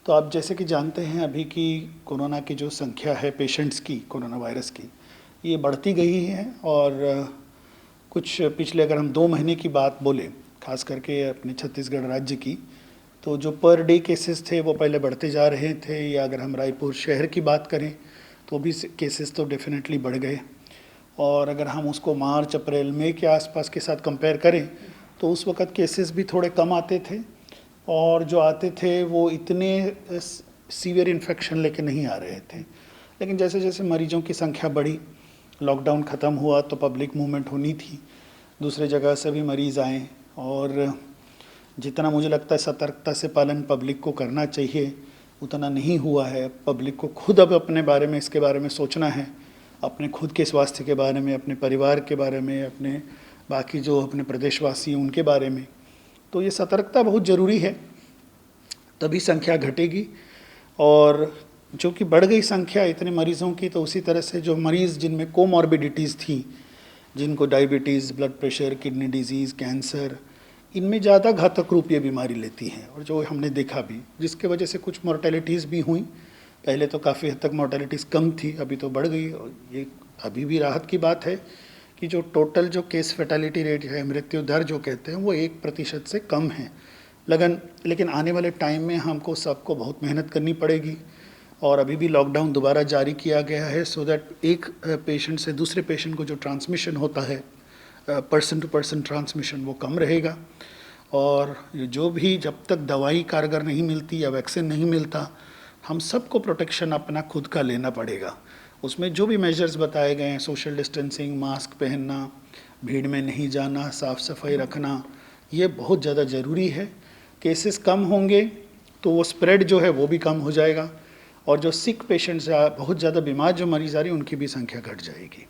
तो आप जैसे कि जानते हैं अभी की कोरोना की जो संख्या है पेशेंट्स की कोरोना वायरस की, ये बढ़ती गई है। और कुछ पिछले अगर हम 2 महीने की बात बोलें, खास करके अपने छत्तीसगढ़ राज्य की, तो जो पर डे केसेस थे वो पहले बढ़ते जा रहे थे। या अगर हम रायपुर शहर की बात करें तो भी केसेस तो डेफिनेटली बढ़ गए। और अगर हम उसको मार्च अप्रैल मई के आसपास के साथ कंपेयर करें तो उस वक़्त केसेस भी थोड़े कम आते थे, और जो आते थे वो इतने सीवियर इन्फेक्शन लेके नहीं आ रहे थे। लेकिन जैसे जैसे मरीजों की संख्या बढ़ी, लॉकडाउन ख़त्म हुआ तो पब्लिक मूवमेंट होनी थी, दूसरे जगह से भी मरीज़ आए, और जितना मुझे लगता है सतर्कता से पालन पब्लिक को करना चाहिए उतना नहीं हुआ है। पब्लिक को खुद अब अपने बारे में, इसके बारे में सोचना है, अपने खुद के स्वास्थ्य के बारे में, अपने परिवार के बारे में, अपने बाकी जो अपने प्रदेशवासी हैं उनके बारे में। तो ये सतर्कता बहुत ज़रूरी है, तभी संख्या घटेगी। और जो कि बढ़ गई संख्या इतने मरीज़ों की, तो उसी तरह से जो मरीज़ जिनमें कोमॉर्बिडिटीज़ थी, जिनको diabetes, blood pressure, kidney disease, cancer, इनमें ज़्यादा घातक रूप ये बीमारी लेती हैं। और जो हमने देखा भी, जिसके वजह से कुछ मोर्टेलिटीज़ भी हुई। पहले तो काफ़ी हद तक मोर्टेलिटीज़ कम थी, अभी तो बढ़ गई। और ये अभी भी राहत की बात है कि जो टोटल जो केस फैटेलिटी रेट है, मृत्यु दर जो कहते हैं, वो 1% से कम है। लेकिन आने वाले टाइम में हमको सबको बहुत मेहनत करनी पड़ेगी। और अभी भी लॉकडाउन दोबारा जारी किया गया है, सो दैट एक पेशेंट से दूसरे पेशेंट को जो ट्रांसमिशन होता है, पर्सन टू पर्सन ट्रांसमिशन, वो कम रहेगा। और जो भी जब तक दवाई कारगर नहीं मिलती या वैक्सीन नहीं मिलता, हम सबको प्रोटेक्शन अपना खुद का लेना पड़ेगा। उसमें जो भी मेजर्स बताए गए हैं, सोशल डिस्टेंसिंग, मास्क पहनना, भीड़ में नहीं जाना, साफ़ सफाई रखना, ये बहुत ज़्यादा ज़रूरी है। केसेस कम होंगे तो वो स्प्रेड जो है वो भी कम हो जाएगा, और जो सिक पेशेंट्स या बहुत ज़्यादा बीमार जो मरीज़ आ रही हैं उनकी भी संख्या घट जाएगी।